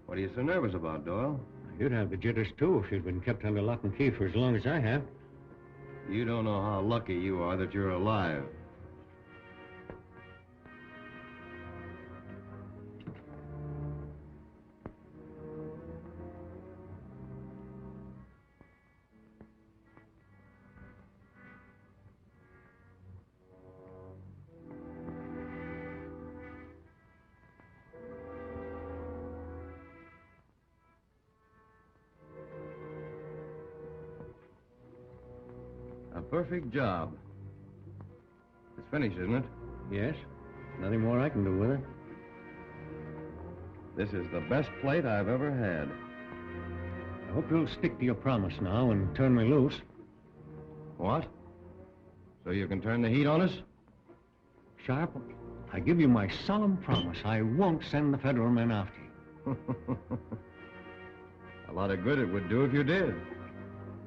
What are you so nervous about, Doyle? You'd have the jitters, too, if you'd been kept under lock and key for as long as I have. You don't know how lucky you are that you're alive. A perfect job. It's finished, isn't it? Yes. Nothing more I can do with it. This is the best plate I've ever had. I hope you'll stick to your promise now and turn me loose. What? So you can turn the heat on us? Sharp, I give you my solemn promise I won't send the federal men after you. A lot of good it would do if you did.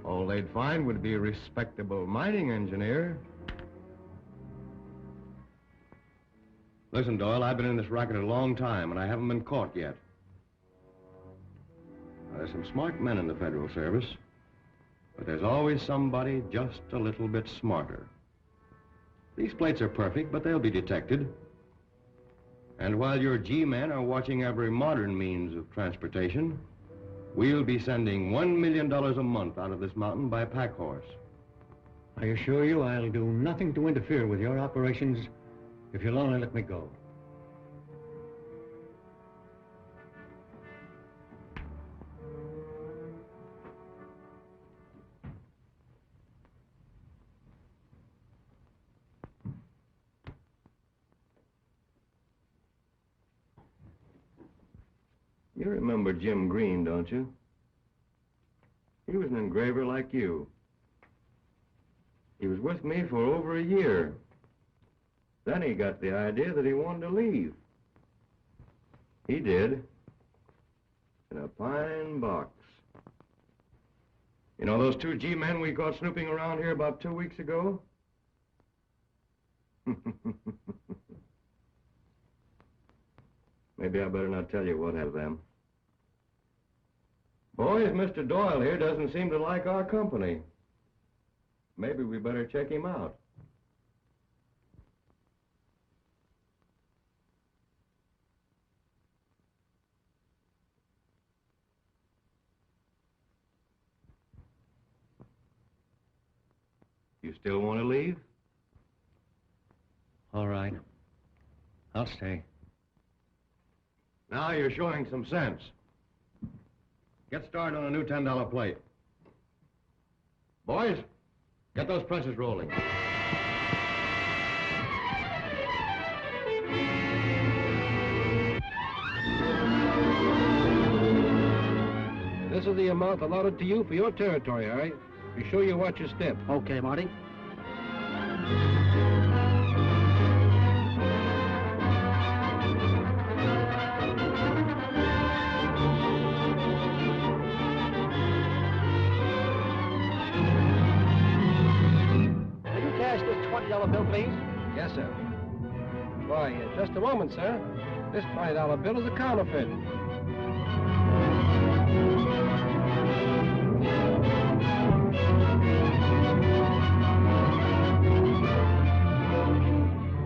All they'd find would be a respectable mining engineer. Listen, Doyle, I've been in this racket a long time, and I haven't been caught yet. Now, there's some smart men in the Federal Service, but there's always somebody just a little bit smarter. These plates are perfect, but they'll be detected. And while your G-men are watching every modern means of transportation, we'll be sending $1 million a month out of this mountain by pack horse. I assure you I'll do nothing to interfere with your operations if you'll only let me go. You remember Jim Green, don't you? He was an engraver like you. He was with me for over a year. Then he got the idea that he wanted to leave. He did. In a pine box. You know those two G-men we caught snooping around here about 2 weeks ago? Maybe I better not tell you what happened to them. Boys, Mr. Doyle here doesn't seem to like our company. Maybe we better check him out. You still want to leave? All right. I'll stay. Now you're showing some sense. Get started on a new $10 plate. Boys, get those presses rolling. This is the amount allotted to you for your territory, Harry. Be sure you watch your step. Okay, Marty. Will you cash this $20 bill, please? Yes, sir. Why, just a moment, sir. This $20 bill is a counterfeit.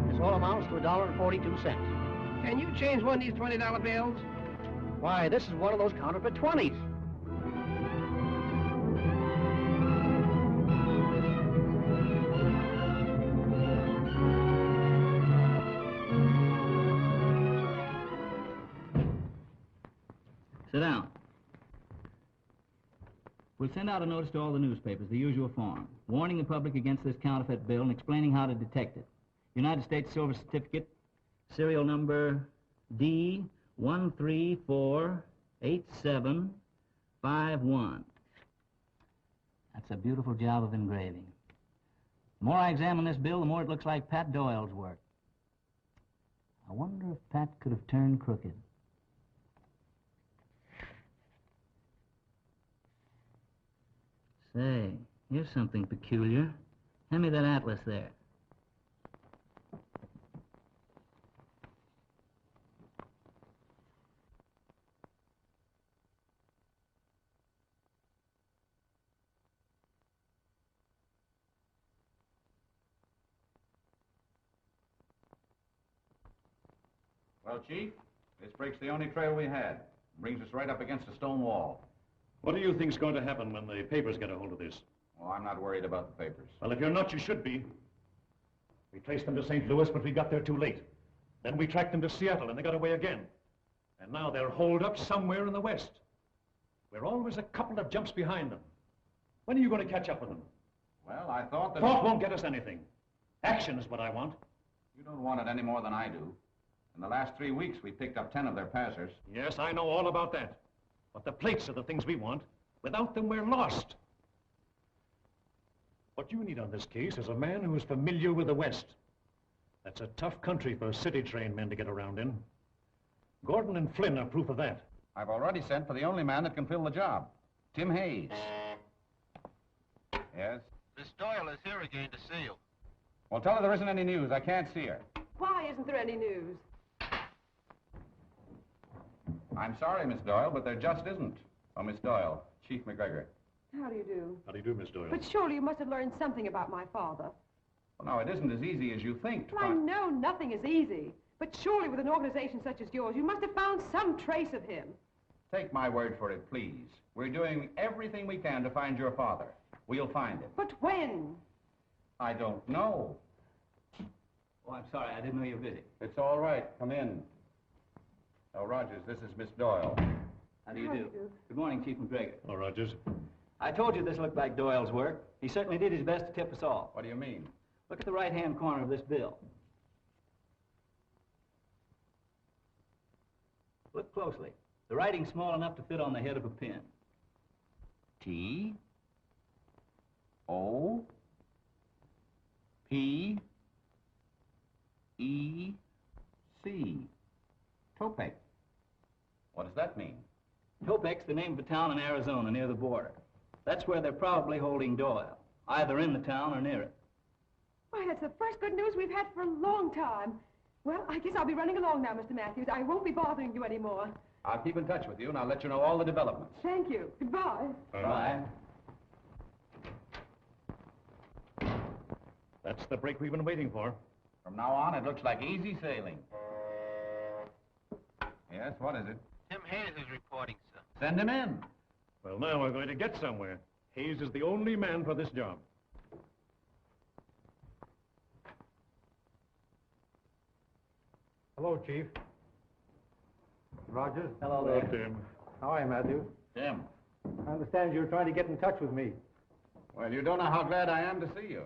This all amounts to $1.42. Can you change one of these $20 bills? Why, this is one of those counterfeit 20s. Sit down. We'll send out a notice to all the newspapers, the usual form, warning the public against this counterfeit bill and explaining how to detect it. United States Silver Certificate, serial number D1348751. That's a beautiful job of engraving. The more I examine this bill, the more it looks like Pat Doyle's work. I wonder if Pat could have turned crooked. Say, here's something peculiar. Hand me that atlas there. Well, Chief, this breaks the only trail we had. Brings us right up against a stone wall. What do you think's going to happen when the papers get a hold of this? Well, I'm not worried about the papers. Well, if you're not, you should be. We traced them to St. Louis, but we got there too late. Then we tracked them to Seattle, and they got away again. And now they're holed up somewhere in the West. We're always a couple of jumps behind them. When are you going to catch up with them? Well, I thought that... Thought won't get us anything. Action is what I want. You don't want it any more than I do. In the last 3 weeks, we picked up 10 of their passers. Yes, I know all about that. But the plates are the things we want. Without them, we're lost. What you need on this case is a man who is familiar with the West. That's a tough country for city-trained men to get around in. Gordon and Flynn are proof of that. I've already sent for the only man that can fill the job, Tim Hayes. Yes? Miss Doyle is here again to see you. Well, tell her there isn't any news. I can't see her. Why isn't there any news? I'm sorry, Miss Doyle, but there just isn't. Oh, Miss Doyle, Chief McGregor. How do you do? How do you do, Miss Doyle? But surely you must have learned something about my father. Well, now, it isn't as easy as you think to Well, I find... know nothing is easy. But surely with an organization such as yours, you must have found some trace of him. Take my word for it, please. We're doing everything we can to find your father. We'll find him. But when? I don't know. Oh, I'm sorry. I didn't know you were busy. It's all right. Come in. Oh, Rogers, this is Miss Doyle. How do you do? Good morning, Chief McGregor. Hello, Rogers. I told you this looked like Doyle's work. He certainly did his best to tip us off. What do you mean? Look at the right-hand corner of this bill. Look closely. The writing's small enough to fit on the head of a pin. T-O-P-E-C. Topek. What does that mean? Topek's the name of a town in Arizona near the border. That's where they're probably holding Doyle, either in the town or near it. Why, that's the first good news we've had for a long time. Well, I guess I'll be running along now, Mr. Matthews. I won't be bothering you anymore. I'll keep in touch with you, and I'll let you know all the developments. Thank you. Goodbye. Bye. That's the break we've been waiting for. From now on, it looks like easy sailing. Yes, what is it? Tim Hayes is reporting, sir. Send him in. Well, now we're going to get somewhere. Hayes is the only man for this job. Hello, Chief. Rogers. Hello Hello, there. Tim. How are you, Matthew? Tim. I understand you're trying to get in touch with me. Well, you don't know how glad I am to see you.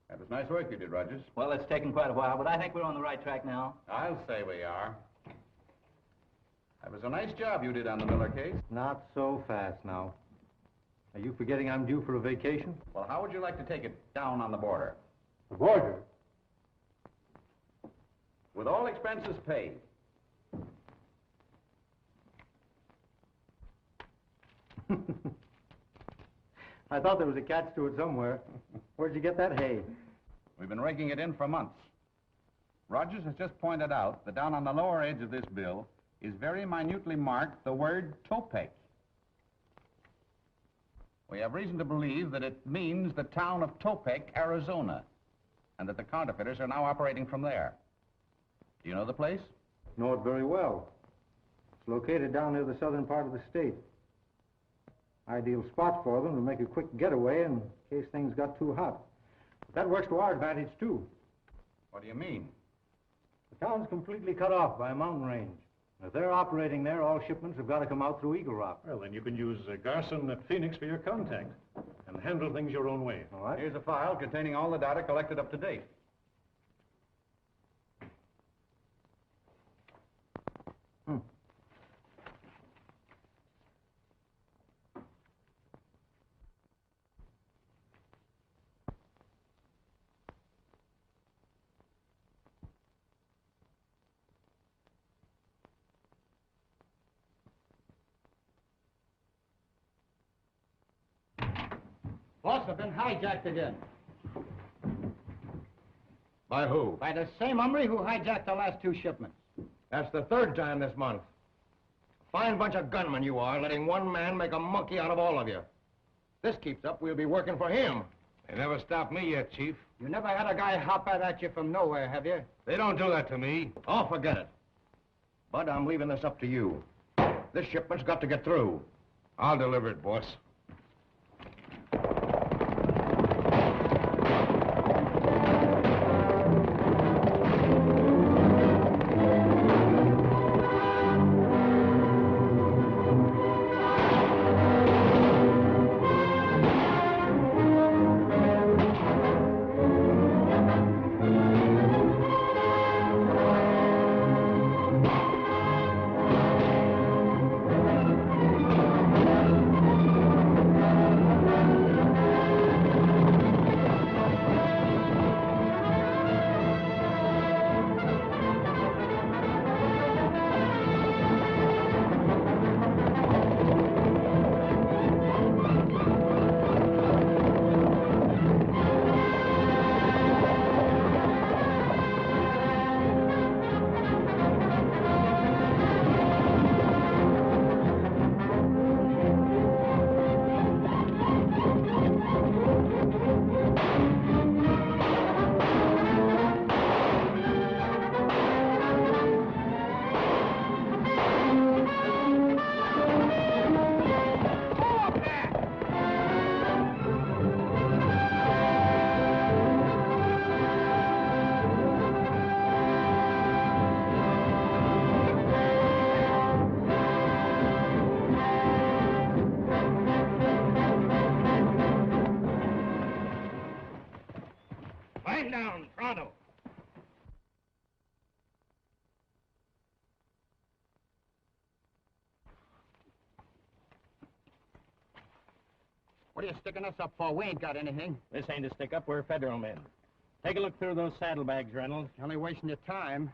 That was nice work you did, Rogers. Well, it's taken quite a while, but I think we're on the right track now. I'll say we are. That was a nice job you did on the Miller case. Not so fast now. Are you forgetting I'm due for a vacation? Well, how would you like to take it down on the border? The border? With all expenses paid. I thought there was a catch to it somewhere. Where'd you get that hay? We've been raking it in for months. Rogers has just pointed out that down on the lower edge of this bill is very minutely marked the word Topek. We have reason to believe that it means the town of Topek, Arizona, and that the counterfeiters are now operating from there. Do you know the place? Know it very well. It's located down near the southern part of the state. Ideal spot for them to make a quick getaway in case things got too hot. But that works to our advantage, too. What do you mean? The town's completely cut off by a mountain range. If they're operating there, all shipments have got to come out through Eagle Rock. Well, then you can use Garson at Phoenix for your contact and handle things your own way. All right? Here's a file containing all the data collected up to date. Boss, have been hijacked again. By who? By the same hombre who hijacked the last 2 shipments. That's the 3rd time this month. Fine bunch of gunmen you are, letting one man make a monkey out of all of you. This keeps up, we'll be working for him. They never stopped me yet, Chief. You never had a guy hop out at you from nowhere, have you? They don't do that to me. Oh, forget it. Bud, I'm leaving this up to you. This shipment's got to get through. I'll deliver it, boss. Line down, pronto. What are you sticking us up for? We ain't got anything. This ain't a stick-up. We're federal men. Take a look through those saddlebags, Reynolds. You're only wasting your time.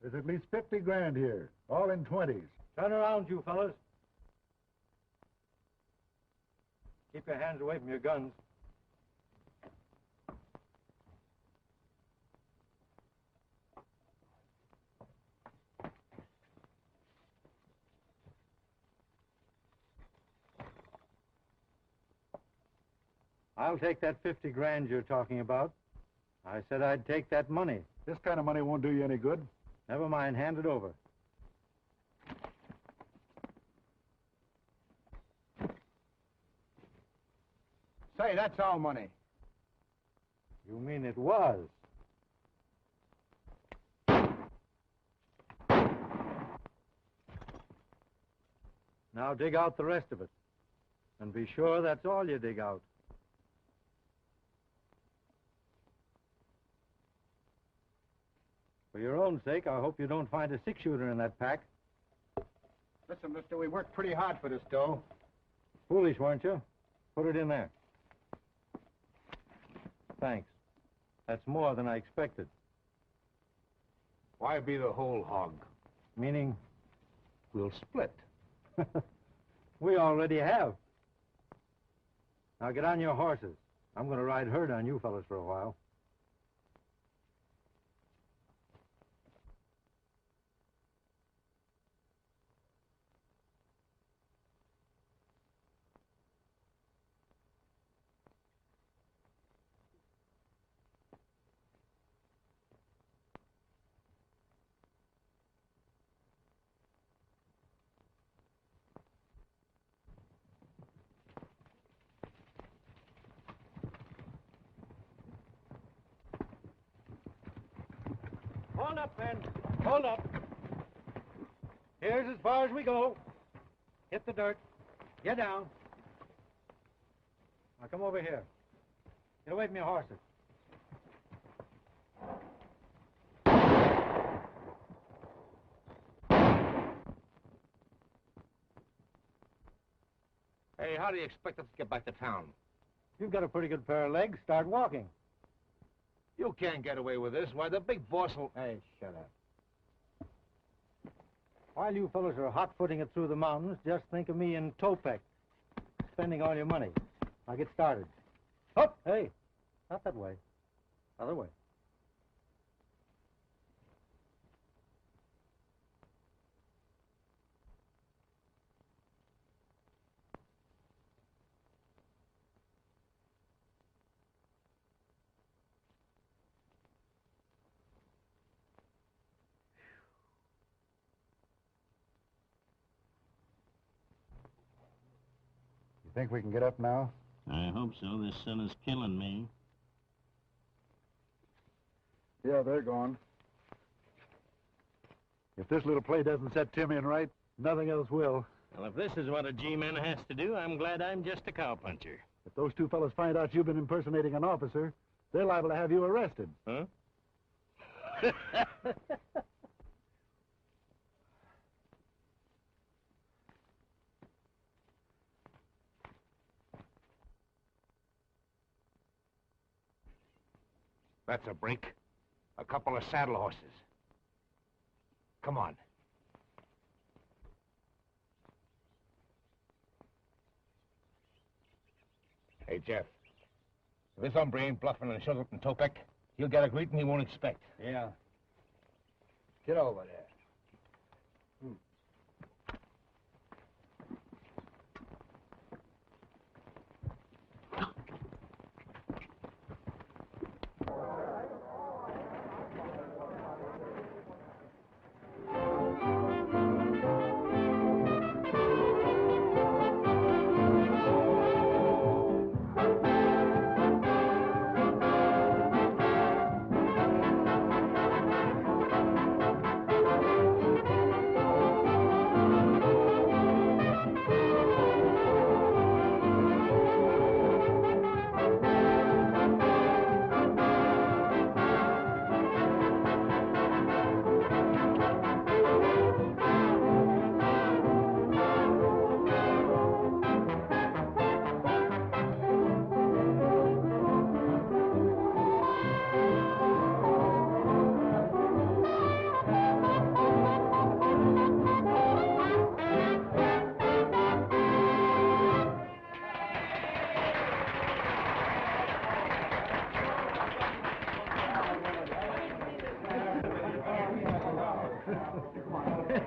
There's at least 50 grand here, all in 20s. Turn around, you fellas. Keep your hands away from your guns. I'll take that 50 grand you're talking about. I said I'd take that money. This kind of money won't do you any good. Never mind, hand it over. Say, that's our money. You mean it was? Now dig out the rest of it. And be sure that's all you dig out. For your own sake, I hope you don't find a six-shooter in that pack. Listen, mister, we worked pretty hard for this dough. Foolish, weren't you? Put it in there. Thanks. That's more than I expected. Why be the whole hog? Meaning? We'll split. We already have. Now get on your horses. I'm going to ride herd on you fellas for a while. Hold up, men. Hold up. Here's as far as we go. Hit the dirt. Get down. Now come over here. Get away from your horses. Hey, how do you expect us to get back to town? You've got a pretty good pair of legs. Start walking. You can't get away with this. Why, the big boss will... Hey, shut up. While you fellas are hot-footing it through the mountains, just think of me in Topek. spending all your money. Now get started. Oh, hey, not that way. Other way. You think we can get up now? I hope so. This sun is killing me. Yeah, they're gone. If this little play doesn't set Tim in right, nothing else will. Well, if this is what a G-man has to do, I'm glad I'm just a cowpuncher. If those two fellas find out you've been impersonating an officer, they're liable to have you arrested. Huh? That's a break. A couple of saddle horses. Come on. Hey, Jeff. If this hombre ain't bluffing and shows up in Topek, he'll get a greeting he won't expect. Yeah. Get over there.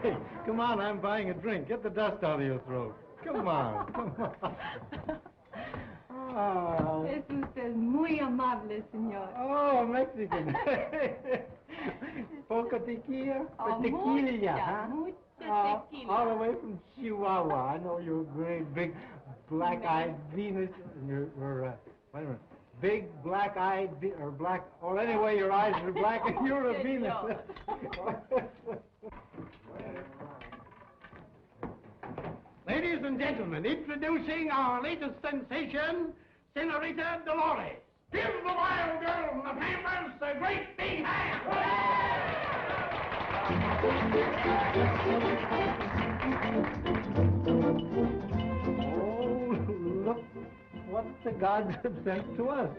Hey, come on, I'm buying a drink. Get the dust out of your throat. Come on, come on. Oh. Es usted muy amable, señor. Oh, Mexican. Poco tequila? Oh, Tequila, huh? mucha tequila. All the way from Chihuahua. I know you're a great big black-eyed Venus. And you're wait a minute. Big black-eyed, or black, or anyway, your eyes are black and you're a Venus. Ladies and gentlemen, introducing our latest sensation, Senorita Dolores. Give the wild girl from the Pampas a great big hand! Oh, look what the gods have sent to us.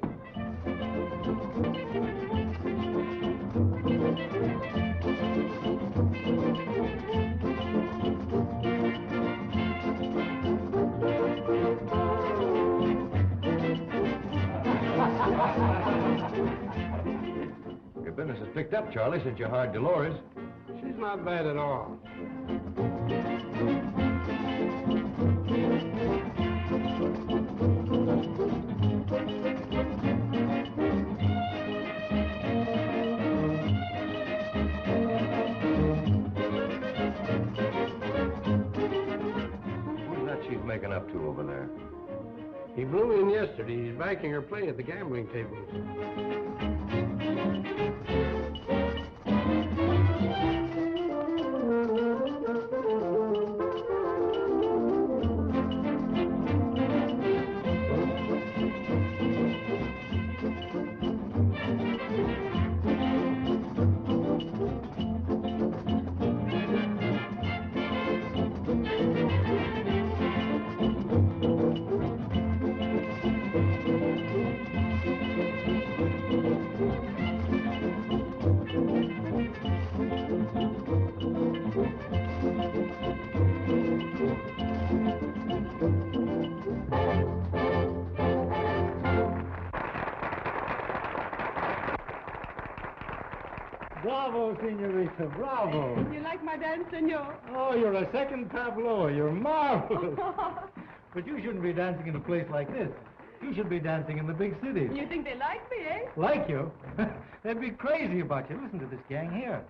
Your business has picked up, Charlie, since you hired Dolores. She's not bad at all. Who's that she's making up to over there? He blew in yesterday. He's backing her play at the gambling tables. Bravo, senorita, bravo. You like my dance, senor? Oh, you're a second tableau. You're marvelous. But you shouldn't be dancing in a place like this. You should be dancing in the big cities. You think they like me, eh? Like you? They'd be crazy about you. Listen to this gang here.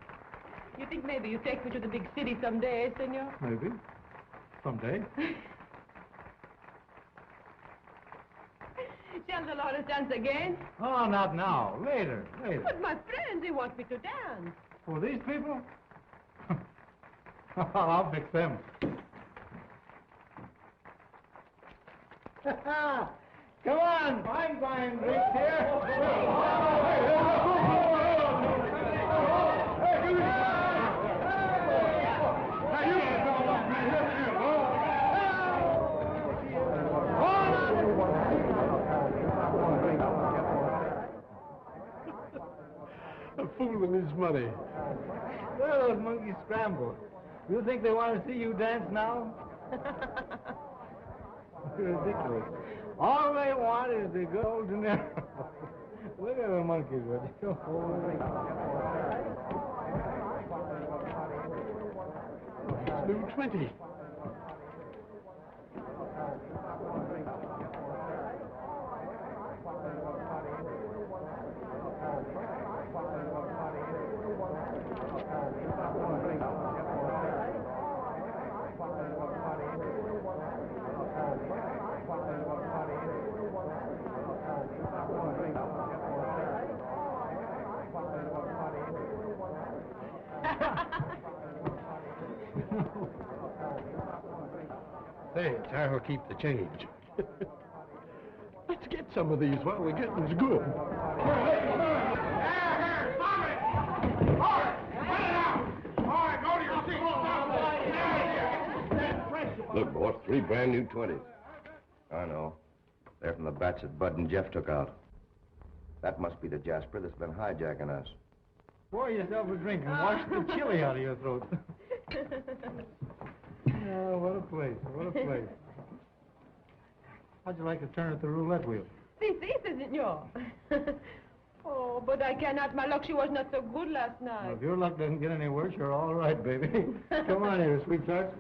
You think maybe you take me to the big city someday, eh, senor? Maybe. Someday. Shall Dolores dance again? Oh, not now. Later. But my friends, they want me to dance. For these people? I'll fix them. Come on, I'm buying drinks here. A fool and his money. Well, those monkeys scrambled. You think they want to see you dance now? Ridiculous. All they want is the good old dinero. Look at the monkeys, would you? New 20. Say, I'll keep the change. Let's get some of these while we're getting good. Look, boss, 3 brand new 20s. I know. They're from the batch that Bud and Jeff took out. That must be the Jasper that's been hijacking us. Pour yourself a drink and wash the chili out of your throat. Oh, what a place, what a place. How'd you like to turn at the roulette wheel? Si, senor. Oh, but I cannot. My luck, she was not so good last night. Well, if your luck doesn't get any worse, you're all right, baby. Come on here, sweetheart.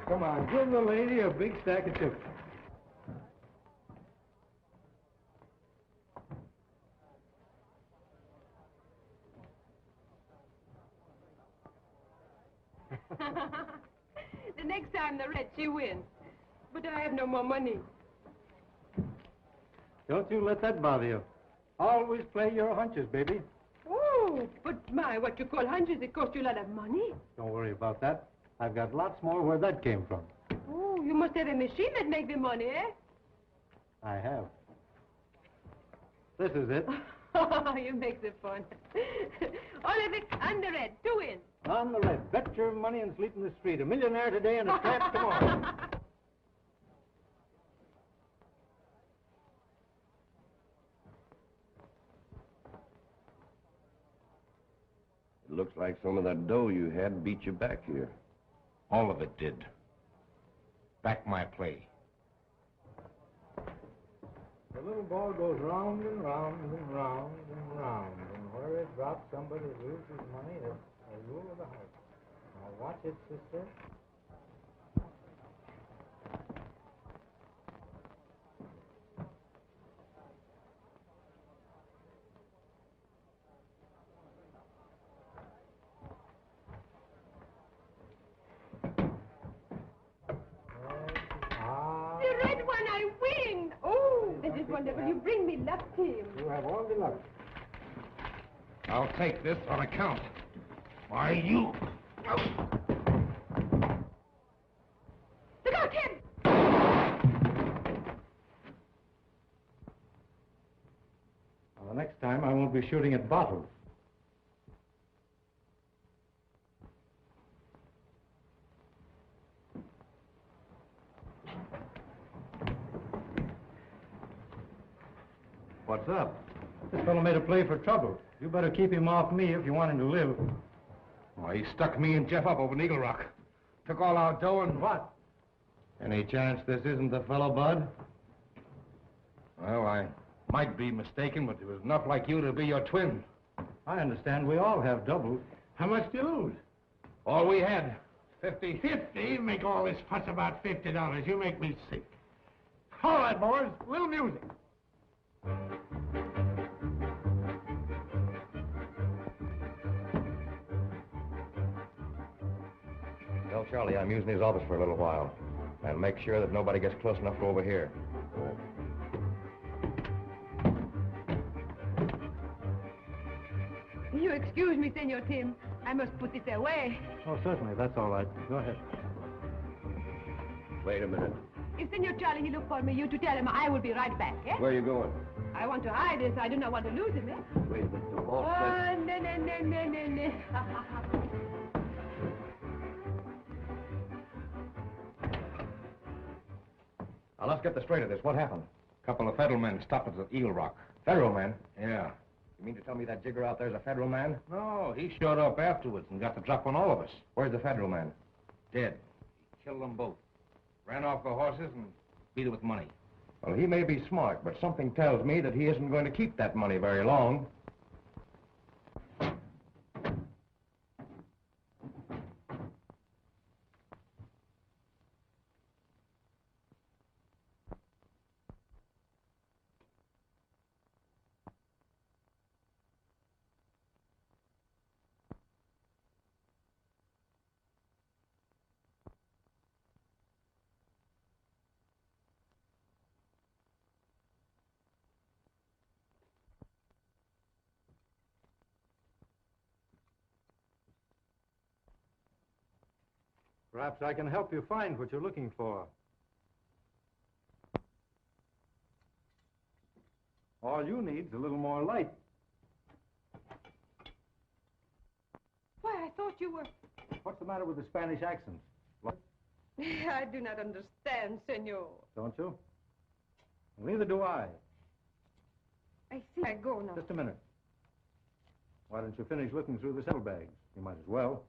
Come on, give the lady a big stack of chips. The next time the red, she wins. But I have no more money. Don't you let that bother you. Always play your hunches, baby. Oh, but my, what you call hunches, it cost you a lot of money. Don't worry about that. I've got lots more where that came from. Oh, you must have a machine that makes the money, eh? I have. This is it. You make the fun. Olivic, on the red, 2 in. On the red. Bet your money and sleep in the street. A millionaire today and a tramp tomorrow. It looks like some of that dough you had beat you back here. All of it did. Back my play. The little ball goes round and round and round and round. And where it drops, somebody loses money. That's a rule of the house. Now watch it, sister. The red one, I win. Oh, this is wonderful. You bring me luck, Tim. You have all the luck. I'll take this on account. Why, you... Look out, Tim! Well, the next time I won't be shooting at bottles. What's up? This fellow made a play for trouble. You better keep him off me if you want him to live. Why, he stuck me and Jeff up over in Eagle Rock. Took all our dough and... What? Any chance this isn't the fellow, Bud? Well, I might might be mistaken, but there was enough like you to be your twin. I understand we all have doubles. How much do you lose? All we had, 50. 50? Make all this fuss about $50. You make me sick. All right, boys, a little music. Tell Charlie I'm using his office for a little while. And make sure that nobody gets close enough to overhear. You excuse me, Senor Tim. I must put this away. Oh, certainly. That's all right. Go ahead. Wait a minute. If Senor Charlie he look for me, you to tell him I will be right back, eh? Where are you going? I want to hide this. I do not want to lose him, eh? Wait a minute. The boss Oh, no. Now, let's get the straight of this. What happened? A couple of federal men stopped us at Eel Rock. Federal man? Yeah. You mean to tell me that jigger out there's a federal man? No, he showed up afterwards and got the drop on all of us. Where's the federal man? Dead. He killed them both. Ran off the horses and beat it with money. Well, he may be smart, but something tells me that he isn't going to keep that money very long. Perhaps I can help you find what you're looking for. All you need is a little more light. Why, I thought you were... What's the matter with the Spanish accent? I do not understand, Senor. Don't you? Well, neither do I. I think I go now. Just a minute. Why don't you finish looking through the saddlebags? You might as well.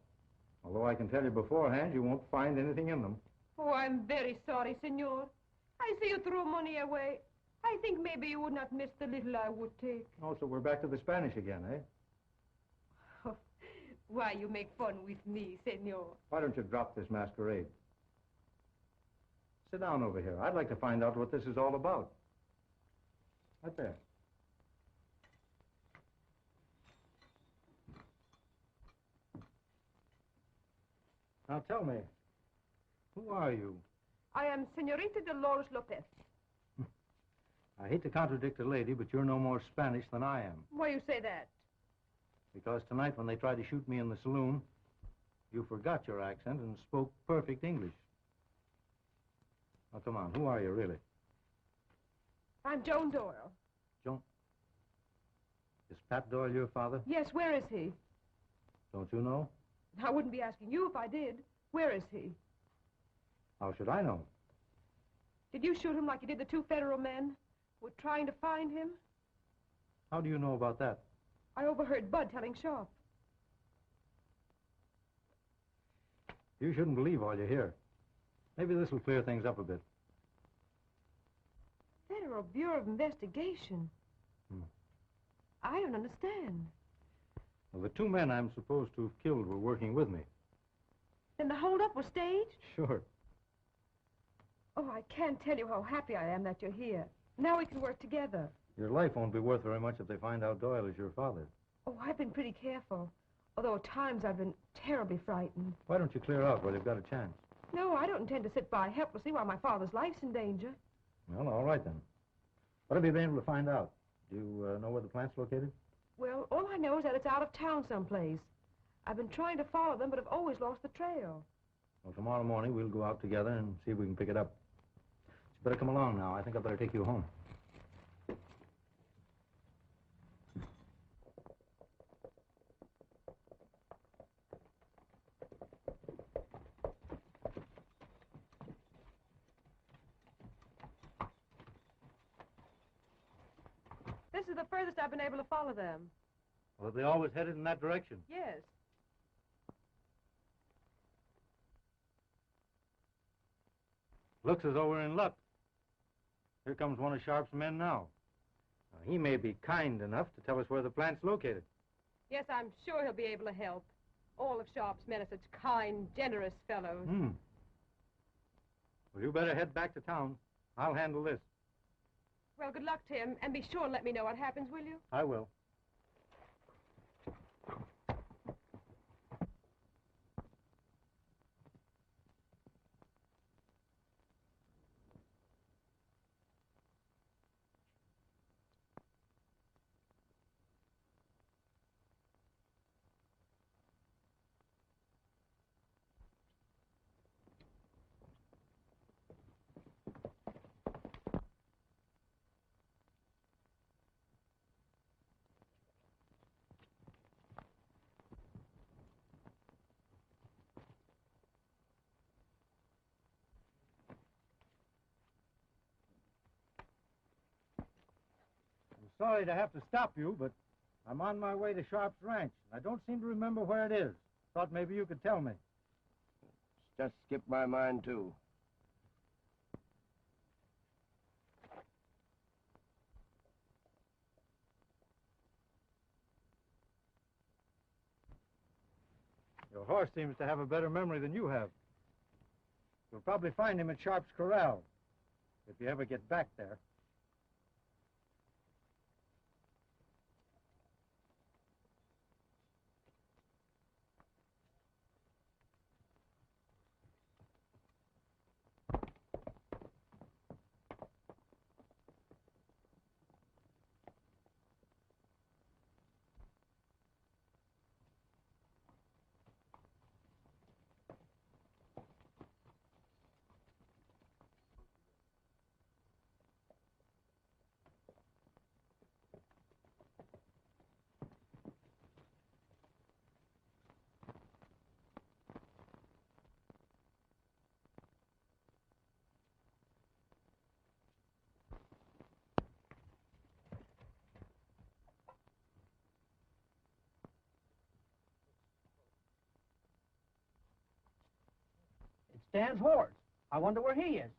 Although I can tell you beforehand, you won't find anything in them. Oh, I'm very sorry, Senor. I see you throw money away. I think maybe you would not miss the little I would take. Oh, so we're back to the Spanish again, eh? Oh, why, you make fun with me, Senor. Why don't you drop this masquerade? Sit down over here. I'd like to find out what this is all about. Right there. Now tell me, who are you? I am Senorita Dolores Lopez. I hate to contradict a lady, but you're no more Spanish than I am. Why you say that? Because tonight when they tried to shoot me in the saloon, you forgot your accent and spoke perfect English. Now come on, who are you really? I'm Joan Doyle. Joan? Is Pat Doyle your father? Yes, where is he? Don't you know? I wouldn't be asking you if I did. Where is he? How should I know? Did you shoot him like you did the two federal men who were trying to find him? How do you know about that? I overheard Bud telling Sharp. You shouldn't believe all you hear. Maybe this will clear things up a bit. Federal Bureau of Investigation. I don't understand. Well, the two men I'm supposed to have killed were working with me. Then the holdup was staged? Sure. Oh, I can't tell you how happy I am that you're here. Now we can work together. Your life won't be worth very much if they find out Doyle is your father. Oh, I've been pretty careful. Although at times I've been terribly frightened. Why don't you clear out while you've got a chance? No, I don't intend to sit by helplessly while my father's life's in danger. Well, all right then. What have you been able to find out? Do you know where the plant's located? Well, all I know is that it's out of town someplace. I've been trying to follow them, but have always lost the trail. Well, tomorrow morning we'll go out together and see if we can pick it up. You better come along now. I think I better take you home. This is the furthest I've been able to follow them. Well, they always headed in that direction. Yes. Looks as though we're in luck. Here comes one of Sharp's men now. He may be kind enough to tell us where the plant's located. Yes, I'm sure he'll be able to help. All of Sharp's men are such kind, generous fellows. Well, you better head back to town. I'll handle this. Well, good luck, Tim, and be sure and let me know what happens, will you? I will. Sorry to have to stop you, but I'm on my way to Sharp's ranch. I don't seem to remember where it is. Thought maybe you could tell me. Just skipped my mind, too. Your horse seems to have a better memory than you have. You'll probably find him at Sharp's corral, if you ever get back there. Dan's horse. I wonder where he is.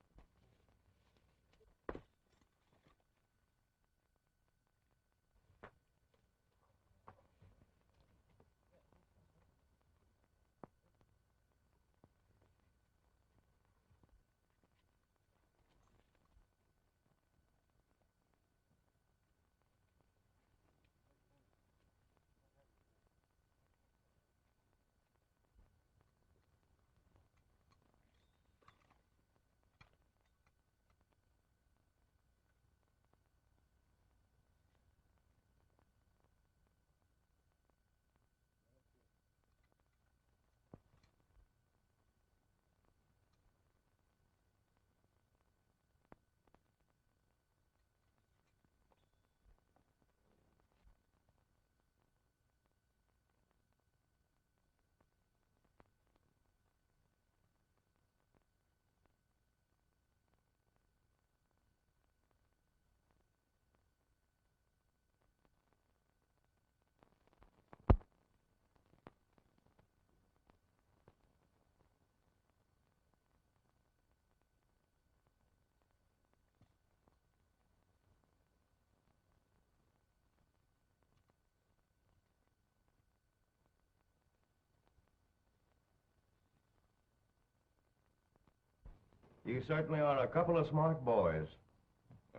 You certainly are a couple of smart boys.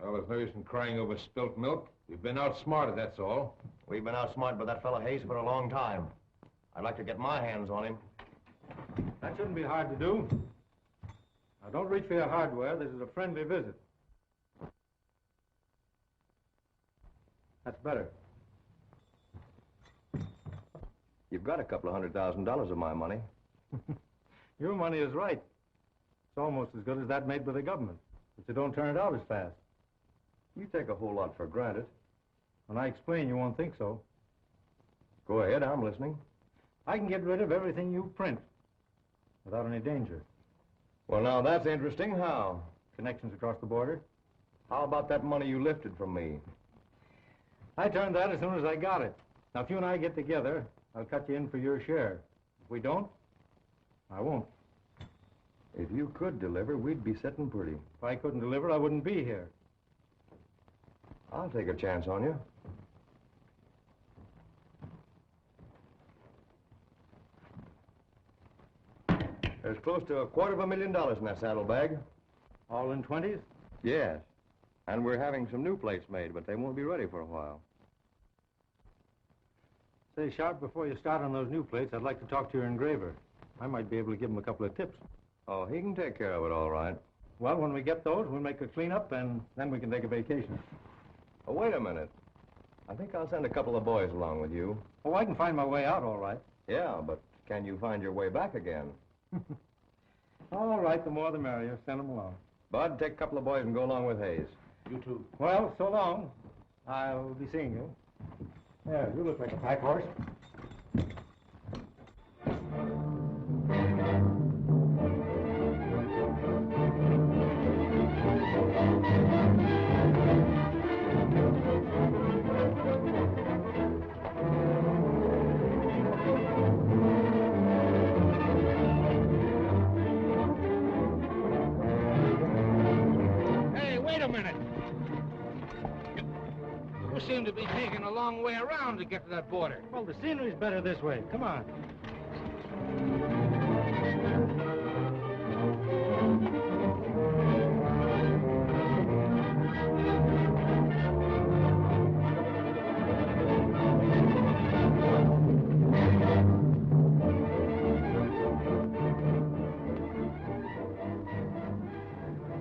Well, there's no use in crying over spilt milk. We've been outsmarted, that's all. We've been outsmarted by that fellow Hayes for a long time. I'd like to get my hands on him. That shouldn't be hard to do. Now, don't reach for your hardware. This is a friendly visit. That's better. You've got a couple of $100,000 of my money. Your money is right. It's almost as good as that made by the government, but you don't turn it out as fast. You take a whole lot for granted. When I explain, you won't think so. Go ahead, I'm listening. I can get rid of everything you print without any danger. Well, now, that's interesting. How? Connections across the border. How about that money you lifted from me? I turned that as soon as I got it. Now, if you and I get together, I'll cut you in for your share. If we don't, I won't. If you could deliver, we'd be sitting pretty. If I couldn't deliver, I wouldn't be here. I'll take a chance on you. There's close to $250,000 in that saddlebag. All in 20s? Yes. And we're having some new plates made, but they won't be ready for a while. Say, Sharp, before you start on those new plates, I'd like to talk to your engraver. I might be able to give him a couple of tips. Oh, he can take care of it all right. Well, when we get those, we'll make a cleanup, and then we can take a vacation. Oh, wait a minute. I think I'll send a couple of boys along with you. Oh, I can find my way out all right. Yeah, but can you find your way back again? All right, the more the merrier. Send them along. Bud, take a couple of boys and go along with Hayes. You too. Well, so long. I'll be seeing you. There, you look like a pack horse. Hey, wait a minute. You seem to be taking a long way around to get to that border. Well, the scenery's better this way. Come on.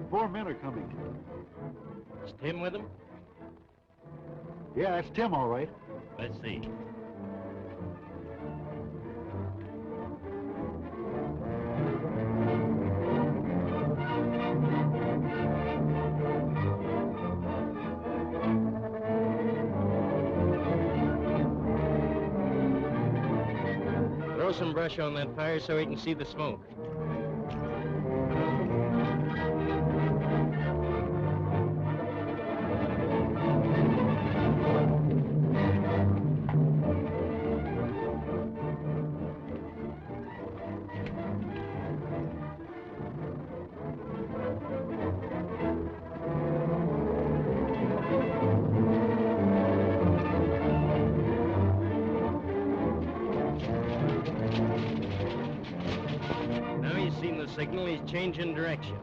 Four men are coming. Is Tim with him? Yeah, that's Tim, all right. Let's see. Throw some brush on that fire so we can see the smoke. Now he's seen the signal, he's changing direction.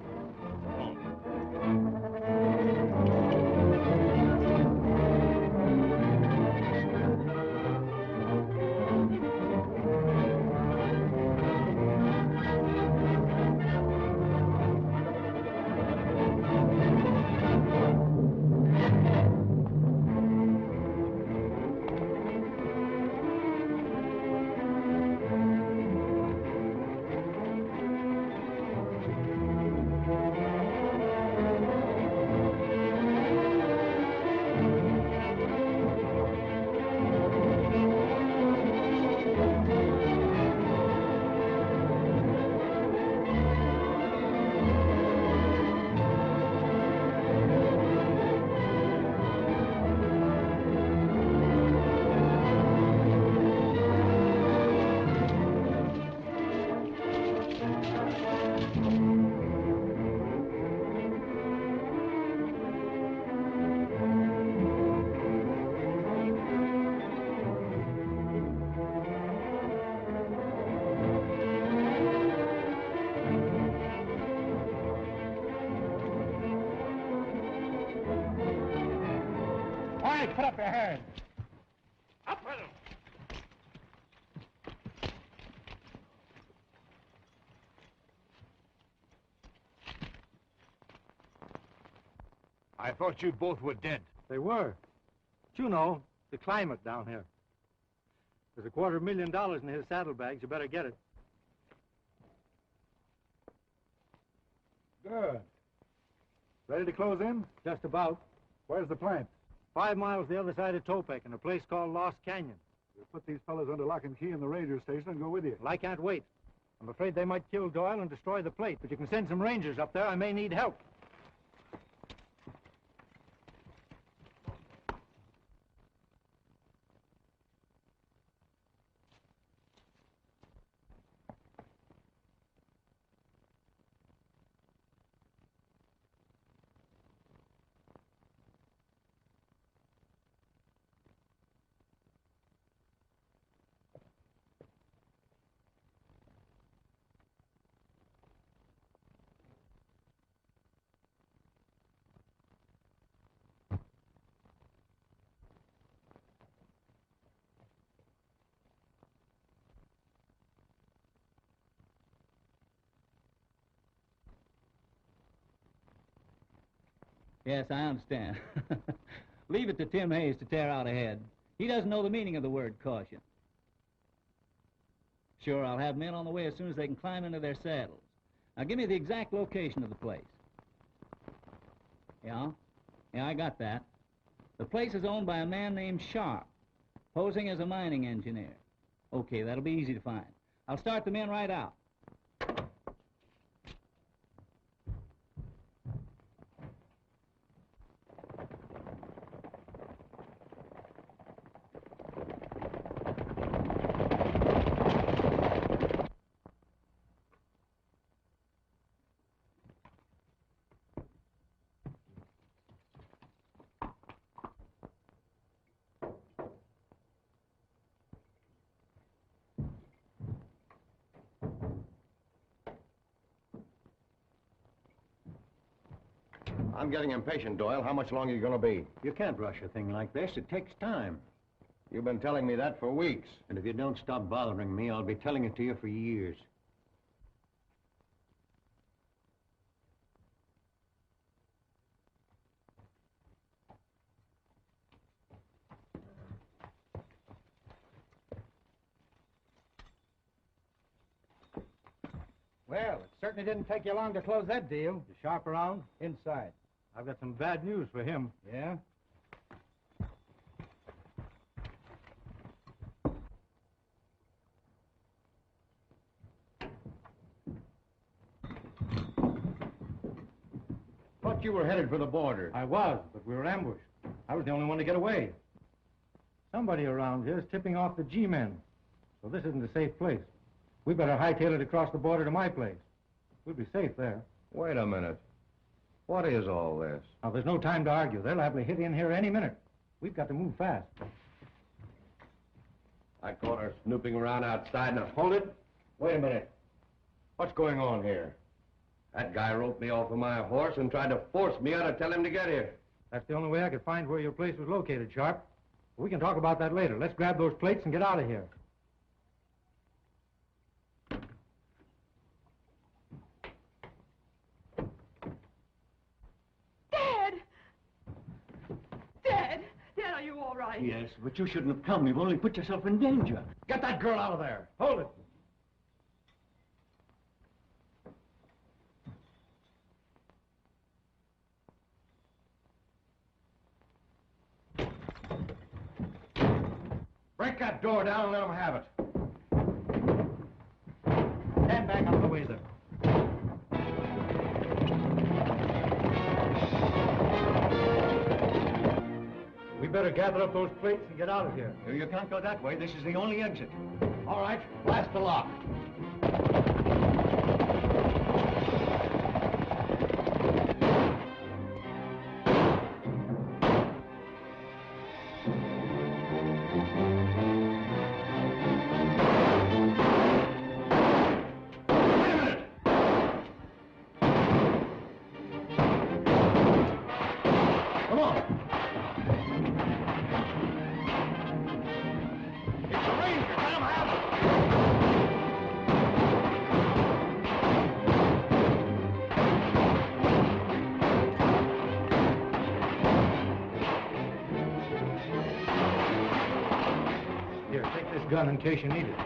All right, put up your hands. Up with him. I thought you both were dead. They were. But you know, the climate down here. There's $250,000 in his saddlebags. You better get it. Good. Ready to close in? Just about. Where's the plant? 5 miles the other side of Topek in a place called Lost Canyon. We'll put these fellas under lock and key in the ranger station and go with you. Well, I can't wait. I'm afraid they might kill Doyle and destroy the plate, but you can send some rangers up there. I may need help. Yes, I understand. Leave it to Tim Hayes to tear out ahead. He doesn't know the meaning of the word caution. Sure, I'll have men on the way as soon as they can climb into their saddles. Now, give me the exact location of the place. Yeah? Yeah, I got that. The place is owned by a man named Sharp, posing as a mining engineer. Okay, that'll be easy to find. I'll start the men right out. I'm getting impatient, Doyle. How much longer are you going to be? You can't rush a thing like this. It takes time. You've been telling me that for weeks. And if you don't stop bothering me, I'll be telling it to you for years. Well, it certainly didn't take you long to close that deal. You Sharp around? Inside. I've got some bad news for him. Yeah? Thought you were headed for the border. I was, but we were ambushed. I was the only one to get away. Somebody around here is tipping off the G-men. So this isn't a safe place. We better hightail it across the border to my place. We'll be safe there. Wait a minute. What is all this? Now, there's no time to argue. They're liable to hit in here any minute. We've got to move fast. I caught her snooping around outside. Now, hold it. Wait a minute. What's going on here? That guy roped me off of my horse and tried to force me out to tell him to get here. That's the only way I could find where your place was located, Sharp. We can talk about that later. Let's grab those plates and get out of here. Dad! Dad! Dad, are you all right? Yes, but you shouldn't have come. You've only put yourself in danger. Get that girl out of there. Hold it. Break that door down and let them have it. Stand back out of the way there. We better gather up those plates and get out of here. You can't go that way. This is the only exit. All right, blast the lock. Here, take this gun in case you need it.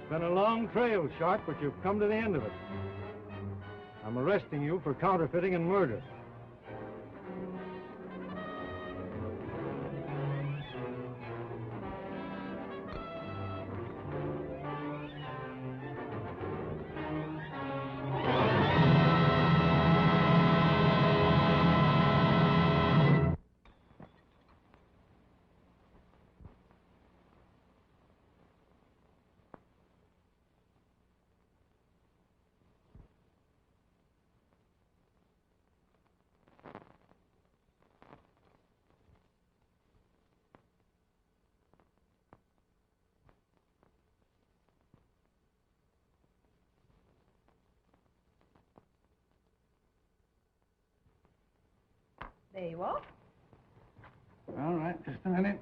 It's been a long trail, Sharp, but you've come to the end of it. I'm arresting you for counterfeiting and murder. There you are. All right, just a minute.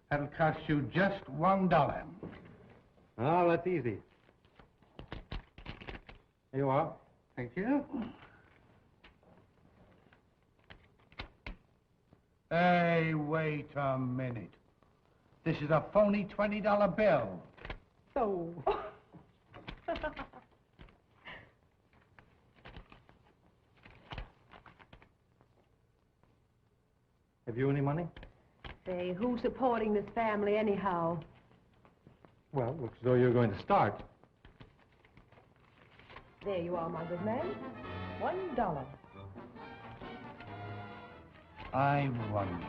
That'll cost you just $1. Oh, that's easy. Here you are. Thank you. Hey, wait a minute. This is a phony $20 bill. So. Have you any money? Say, who's supporting this family anyhow? Well, looks as though you're going to start. There you are, my good man. $1. I wonder.